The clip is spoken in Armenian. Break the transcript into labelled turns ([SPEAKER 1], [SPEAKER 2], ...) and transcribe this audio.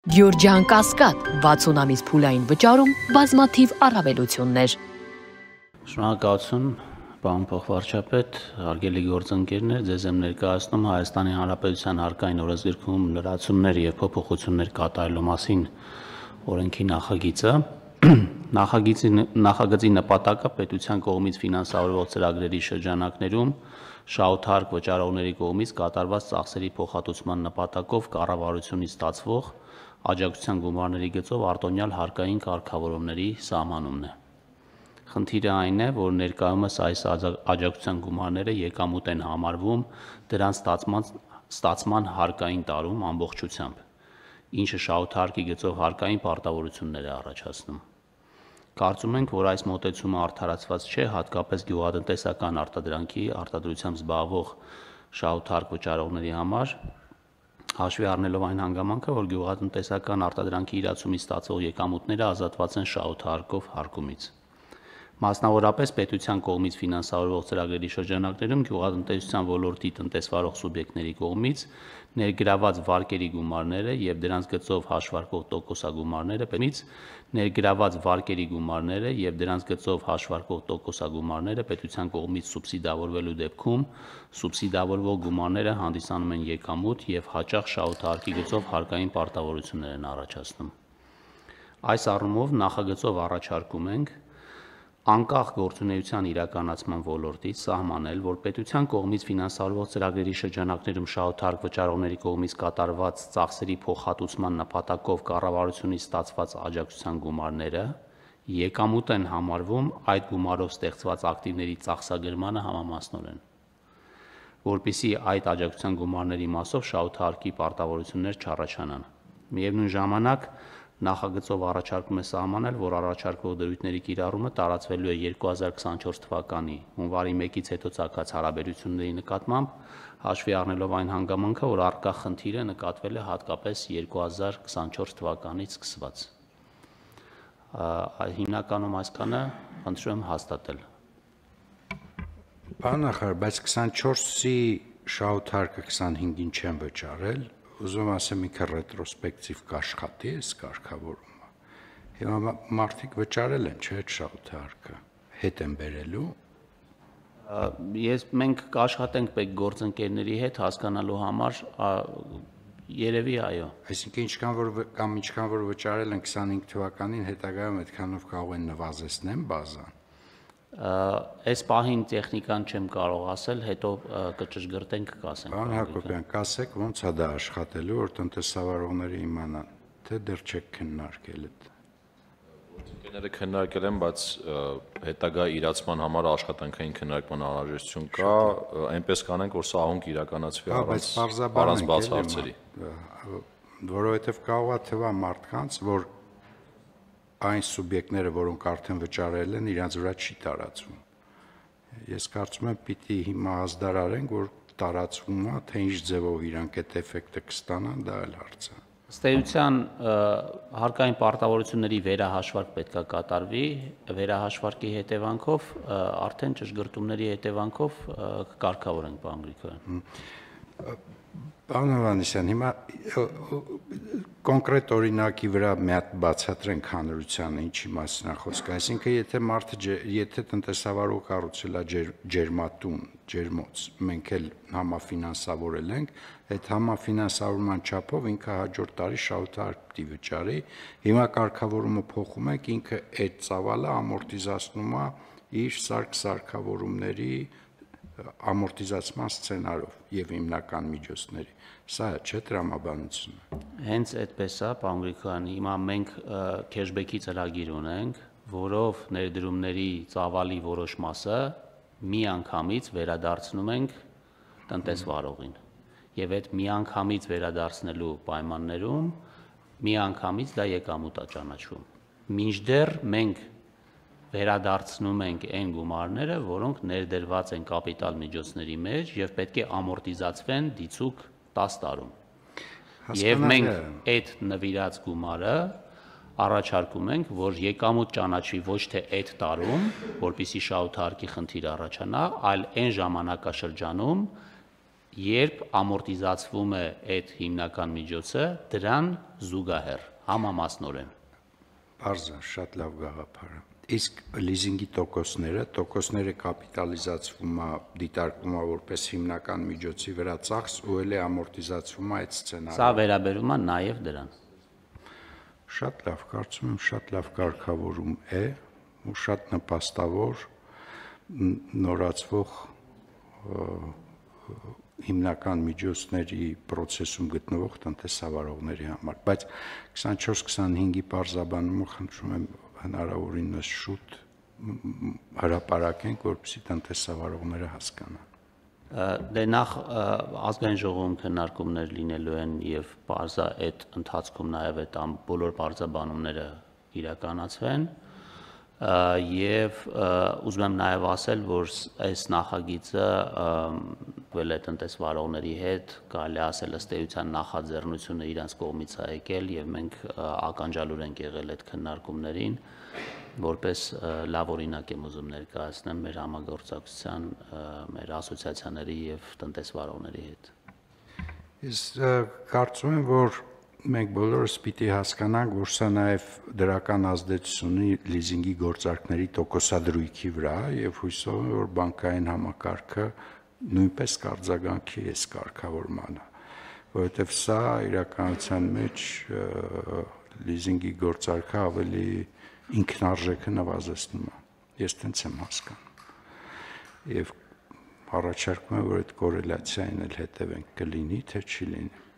[SPEAKER 1] Գյորջյան Կասկադ 60 ամիս փուլային վճարում բազմաթիվ առավելություններ։
[SPEAKER 2] Շնորհակալություն, պարոն փոխվարչապետ, հարգելի գործընկերներ, ձեզ եմ ներկայացնում Հայաստանի Հանրապետության հարկային օրենսգրքում լրացումներ եւ փոփոխություններ կատարելու մասին օրենքի նախագիծը։ Նախագծի նպատակը պետության կողմից ֆինանսավորվող ծրագրերի շրջանակներում շահութարկ վճարողների կողմից կատարված ծախսերի փոխհատուցման նպատակով կառավարությունից ստացվող աջակցության գումարների գծով արտոնյալ հարկային կարգավորումների սահմանումն է։ Խնդիրը այն է, որ ներկայումս այս աջակցության գումարները եկամուտ են համարվում դրանց ստացման հարկային տարում ամբողջությամբ, ինչը շահութարկի գծով հարկային պարտավորություններ է առաջացնում։ Կարծում ենք, որ այս մոտեցումը արդարացված չէ հատկապես գյուղատնտեսական արտադրանքի արտադրությամբ զբաղվող շահութարկ վճարողների համար, հաշվի առնելով այն հանգամանքը, որ գյուղատնտեսական արտադրանքի իրացումից ստացող եկամուտները ազատված են շահութարկով հարկումից։ Մասնավորապես պետության կողմից ֆինանսավորվող ծրագրերի շրջանակներում գյուղատնտեսության ոլորտի տնտեսվարող սուբյեկտների կողմից ներգրաված վարկերի գումարները եւ դրանց գծով հաշվարկվող տոկոսագումարները ներգրաված վարկերի գումարները եւ դրանց գծով հաշվարկվող տոկոսագումարները պետության կողմից սուբսիդավորվելու դեպքում սուբսիդավորվող գումարները հանդիսանում են եկամուտ եւ հաճախ շահութարկի գծով հարկային պարտավորություններ են առաջացնում։ Այս առումով նախագծով առաջարկում ենք անկախ գործունեության իրականացման ոլորտից սահմանել, որ պետության կողմից ֆինանսավորվող ծրագրերի շրջանակներում շահութարկ վճարողների կողմից կատարված ծախսերի փոխհատուցման նպատակով կառավարությունից ստացված աջակցության գումարները եկամուտ են համարվում այդ գումարով ստեղծված ակտիվների ծախսագրմանը համամասնորեն, որպեսզի այդ աջակցության գումարների մասով շահութարկի պարտավորություններ չառաջանան։ Միևնույն ժամանակ նախագծով առաջարկում է սահմանել, որ առաջարկվող դրույթների կիրառումը տարածվելու է 2024 թվականի հունվարի 1-ից հետո ծագած հարաբերությունների նկատմամբ, հաշվի առնելով այն հանգամանքը, որ առկա խնդիրը նկատվել է հատկապես 2024 թվականից սկսված։ Հիմնականում այսքանը խնդրում եմ հաստատել։
[SPEAKER 3] Պարոն նախարար, բայց 24-ի շահութարկը 25-ին չեն վճարել, ուզում ասեմ ինքը ռետրոսպեկտիվ կաշխատի է կարգավորումը։ Հիմա մարդիկ վճարել են, չէ՞, այդ շահութարկը, հետ են բերելու։
[SPEAKER 2] Մենք կաշխատենք պետք գործընկերների հետ հասկանալու համար, երևի այո։
[SPEAKER 3] Այսինքն ինչքան որ վճարել են 25 թվականին, հետագայում այդքանով կարող են նվազեցնեն բազան։
[SPEAKER 2] Այս պահին տեխնիկան չեմ կարող ասել, հետո կճշգրտենք կասենք։
[SPEAKER 3] Պարոն Հակոբյան, կասեք ոնց է դա աշխատելու, որ տնտեսավարողները իմանան, թե դեռ չեք քննարկել այդ։
[SPEAKER 4] Գործընկերները քննարկել են, բայց հետագա իրացման համար աշխատանքային քննարկման անհրաժեշտություն կա, այնպես կանենք, որ սահունք իրականացվի առանց բաց հարցերի։
[SPEAKER 3] Որովհետև կարող է թվա մարդկանց, որ այն սուբյեկտները, որոնք արդեն վճարել են, իրենց վրա չի տարածվում։ Ես կարծում եմ պիտի հիմա ազդարարենք, որ տարածվում է, թե ինչ ձևով իրանք այդ էֆեկտը կստանան, դա էլ հարց է։
[SPEAKER 2] Ըստ էության հարկային պարտավորությունների վերահաշվարկ պետք է կատարվի, վերահաշվարկի հետևանքով արդեն ճշգրտումների հետևանքով կկարգավորենք, պարոն Գրիգորյան։
[SPEAKER 3] Պարոն Հովհաննիսյան, հիմա կոնկրետ օրինակի վրա մի հատ բացատրենք հանրությանը, ինչի մասին է խոսքը, այսինքն եթե տնտեսավարող կառուցել է ջերմատուն, ջերմոց, մենք էլ համաֆինանսավորել ենք, այդ համաֆինանսավորման չափով ինքը հաջորդ տարի շահութարկ պիտի վճարի, հիմա կարգավորումը փոխում ենք, ինքը այդ ծավալը ամորտիզացնում է իր սարքավորումների ամորտիզացման սցենարով եւ հիմնական միջոցների։ Սա չէ տրամաբանությունը։
[SPEAKER 2] Հենց այդպես է, պարոն Գրիգորյան, հիմա մենք քեշբեքի ծրագիր ունենք, որով ներդրումների ծավալի որոշ մասը միանգամից վերադարձնում ենք տնտեսվարողին։ Եվ այդ միանգամից վերադարձնելու պայմաններում միանգամից դա եկամուտ է ճանաչվում։ Մինչդեռ մենք վերադարձնում ենք այն գումարները, որոնք ներդրված են կապիտալ միջոցների մեջ եւ պետք է ամորտիզացվեն դիցուք 10 տարում։ Եվ մենք այդ նվիրած գումարը առաջարկում ենք, որ եկամուտ ճանաչվի ոչ թե այդ տարում, որպեսզի շահութարկի խնդիր առաջանա, այլ այն ժամանակաշրջանում, երբ ամորտիզացվում է այդ հիմնական միջոցը, դրան զուգահեռ համամասնորեն։
[SPEAKER 3] Բարձր, շատ լավ գաղափար է։ Իսկ լիզինգի տոկոսները կապիտալիզացվում է, դիտարկվում է որպես հիմնական միջոցի վրա ծախս ու էլ է ամորտիզացվում է այդ սցենարը։
[SPEAKER 2] Սա վերաբերում է նաև դրան։
[SPEAKER 3] Շատ լավ, կարծում եմ շատ լավ կարգավորում է ու շատ նպաստավոր նորացվող հիմնական միջոցների process-ում գտնվող տնտեսավարողների համար, բայց 24-25-ի պարզաբանումը խնդրում եմ հնարավորինս շուտ հրապարակենք, որպեսզի տնտեսավարողները հասկանան։
[SPEAKER 2] Դե նախ ազգային ժողովում քննարկումներ լինելու են եւ բարձա այդ ընթացքում նաեւ այդ բոլոր բարձաբանումները իրականացվեն եւ ուզում եմ նաեւ ասել, որ այս նախագիծը վել է տնտեսվարողների հետ, կարելի ասել ըստ էության նախաձեռնությունը իրենց կողմից է եկել եւ մենք ականջալուր ենք եղել այդ քննարկումներին, որպես լավ օրինակ եմ ուզում ներկայացնեմ մեր համագործակցության, մեր ասոցիացիաների եւ տնտեսվարողների հետ։
[SPEAKER 3] Ես կարծում եմ, որ մենք բոլորս պիտի հասկանանք, որ սա նաև դրական ազդեցություն ունի լիզինգի գործարքների տոկոսադրույքի վրա եւ հույսով եմ, որ բանկային համակարգը նույնպես կարձագանքի այս կարգավորմանը, որովհետեւ սա իրականության մեջ լիզինգի գործարքը ավելի ինքնարժեքը նվազեցնում է։ Ես տենց եմ հասկանում։ Եվ առաջարկում եմ, որ այդ կորելացիային էլ հետևենք կլինի, թե չի լինի։